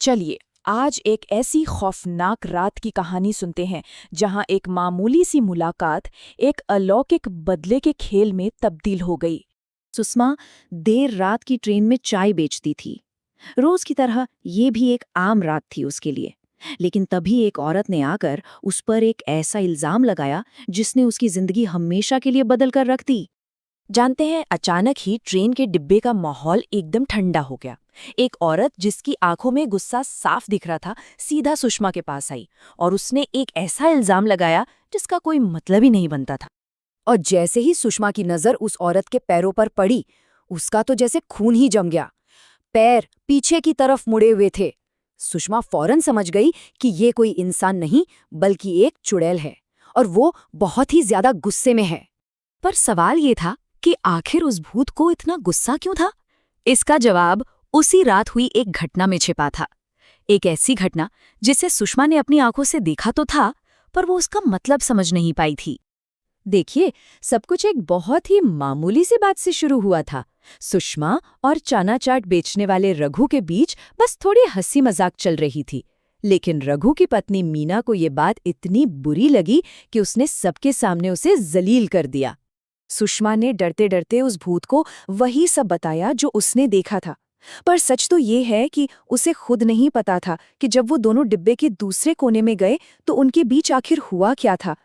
चलिए आज एक ऐसी खौफनाक रात की कहानी सुनते हैं जहां एक मामूली सी मुलाकात एक अलौकिक बदले के खेल में तब्दील हो गई। सुषमा देर रात की ट्रेन में चाय बेचती थी। रोज की तरह ये भी एक आम रात थी उसके लिए। लेकिन तभी एक औरत ने आकर उस पर एक ऐसा इल्जाम लगाया जिसने उसकी जिंदगी हमेशा के लिए बदल कर रख दी। जानते हैं, अचानक ही ट्रेन के डिब्बे का माहौल एकदम ठंडा हो गया। एक औरत जिसकी आंखों में गुस्सा साफ दिख रहा था, सीधा सुषमा के पास आई और उसने एक ऐसा इल्जाम लगाया जिसका कोई मतलब ही नहीं बनता था। और जैसे ही सुषमा की नजर उस औरत के पैरों पर पड़ी, उसका तो जैसे खून ही जम गया। पैर पीछे की तरफ मुड़े हुए थे। सुषमा फौरन समझ गई कि ये कोई इंसान नहीं बल्कि एक चुड़ैल है और वो बहुत ही ज्यादा गुस्से में है। पर सवाल ये था कि आखिर उस भूत को इतना गुस्सा क्यों था? इसका जवाब उसी रात हुई एक घटना में छिपा था। एक ऐसी घटना जिसे सुषमा ने अपनी आंखों से देखा तो था, पर वो उसका मतलब समझ नहीं पाई थी। देखिए, सब कुछ एक बहुत ही मामूली सी बात से शुरू हुआ था। सुषमा और चना चाट बेचने वाले रघु के बीच बस थोड़ी हंसी मजाक चल रही थी। लेकिन रघु की पत्नी मीना को ये बात इतनी बुरी लगी कि उसने सबके सामने उसे जलील कर दिया। सुषमा ने डरते डरते उस भूत को वही सब बताया जो उसने देखा था। पर सच तो ये है कि उसे खुद नहीं पता था कि जब वो दोनों डिब्बे के दूसरे कोने में गए तो उनके बीच आखिर हुआ क्या था।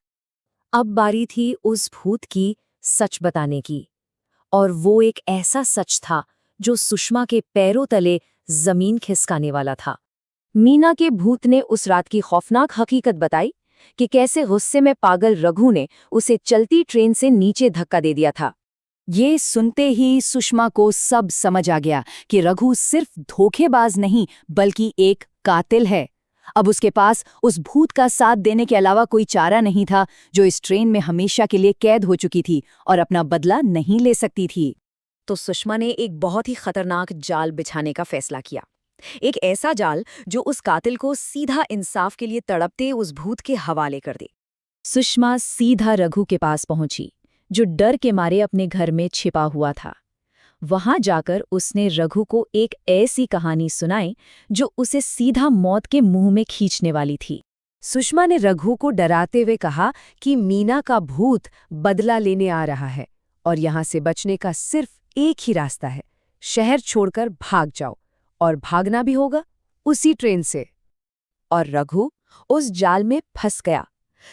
अब बारी थी उस भूत की सच बताने की। और वो एक ऐसा सच था जो सुषमा के पैरों तले जमीन खिसकाने वाला था। मीना के भूत ने उस रात की खौफनाक हकीकत बताई कि कैसे गुस्से में पागल रघु ने उसे चलती ट्रेन से नीचे धक्का दे दिया था। ये सुनते ही सुषमा को सब समझ आ गया कि रघु सिर्फ धोखेबाज नहीं बल्कि एक कातिल है। अब उसके पास उस भूत का साथ देने के अलावा कोई चारा नहीं था, जो इस ट्रेन में हमेशा के लिए कैद हो चुकी थी और अपना बदला नहीं ले सकती थी। तो सुषमा ने एक बहुत ही खतरनाक जाल बिछाने का फैसला किया। एक ऐसा जाल जो उस कातिल को सीधा इंसाफ के लिए तड़पते उस भूत के हवाले कर दे। सुषमा सीधा रघु के पास पहुंची, जो डर के मारे अपने घर में छिपा हुआ था। वहां जाकर उसने रघु को एक ऐसी कहानी सुनाई जो उसे सीधा मौत के मुंह में खींचने वाली थी। सुषमा ने रघु को डराते हुए कहा कि मीना का भूत बदला लेने आ रहा है और यहां से बचने का सिर्फ एक ही रास्ता है, शहर छोड़कर भाग जाओ, और भागना भी होगा उसी ट्रेन से। और रघु उस जाल में फंस गया।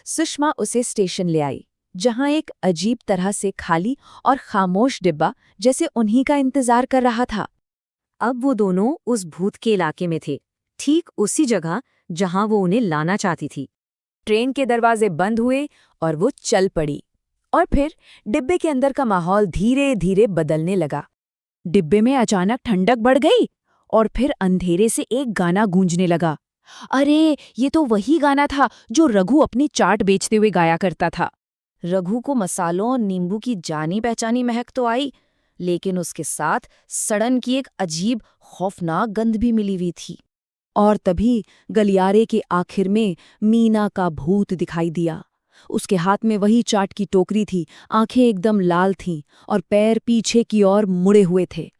सुषमा उसे स्टेशन ले आई, जहां एक अजीब तरह से खाली और खामोश डिब्बा जैसे उन्हीं का इंतजार कर रहा था। अब वो दोनों उस भूत के इलाके में थे, ठीक उसी जगह जहां वो उन्हें लाना चाहती थी। ट्रेन के दरवाजे बंद हुए और वो चल पड़ी, और फिर डिब्बे के अंदर का माहौल धीरे धीरे बदलने लगा। डिब्बे में अचानक ठंडक बढ़ गई और फिर अंधेरे से एक गाना गूंजने लगा। अरे, ये तो वही गाना था जो रघु अपनी चाट बेचते हुए गाया करता था। रघु को मसालों और नींबू की जानी पहचानी महक तो आई, लेकिन उसके साथ सड़न की एक अजीब खौफनाक गंध भी मिली हुई थी। और तभी गलियारे के आखिर में मीना का भूत दिखाई दिया। उसके हाथ में वही चाट की टोकरी थी, आंखें एकदम लाल थीं और पैर पीछे की ओर मुड़े हुए थे।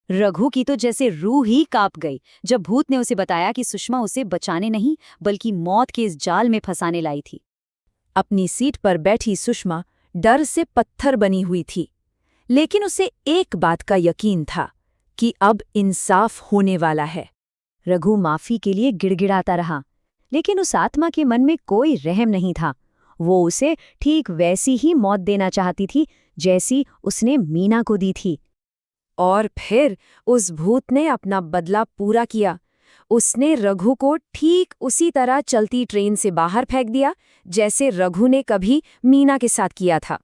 रघु की तो जैसे रूह ही कांप गई जब भूत ने उसे बताया कि सुषमा उसे बचाने नहीं बल्कि मौत के इस जाल में फंसाने लाई थी। अपनी सीट पर बैठी सुषमा डर से पत्थर बनी हुई थी, लेकिन उसे एक बात का यकीन था कि अब इंसाफ होने वाला है। रघु माफी के लिए गिड़गिड़ाता रहा, लेकिन उस आत्मा के मन में कोई रहम नहीं था। वो उसे ठीक वैसी ही मौत देना चाहती थी जैसी उसने मीना को दी थी। और फिर उस भूत ने अपना बदला पूरा किया। उसने रघु को ठीक उसी तरह चलती ट्रेन से बाहर फेंक दिया जैसे रघु ने कभी मीना के साथ किया था।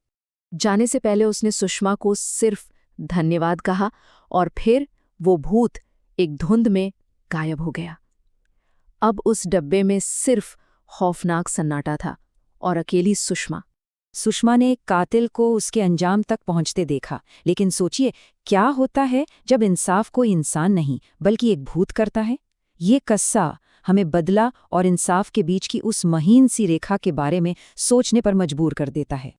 जाने से पहले उसने सुषमा को सिर्फ धन्यवाद कहा और फिर वो भूत एक धुंध में गायब हो गया। अब उस डब्बे में सिर्फ खौफनाक सन्नाटा था और अकेली सुषमा। सुषमा ने एक कातिल को उसके अंजाम तक पहुंचते देखा, लेकिन सोचिए क्या होता है जब इंसाफ कोई इंसान नहीं बल्कि एक भूत करता है। ये किस्सा हमें बदला और इंसाफ के बीच की उस महीन सी रेखा के बारे में सोचने पर मजबूर कर देता है।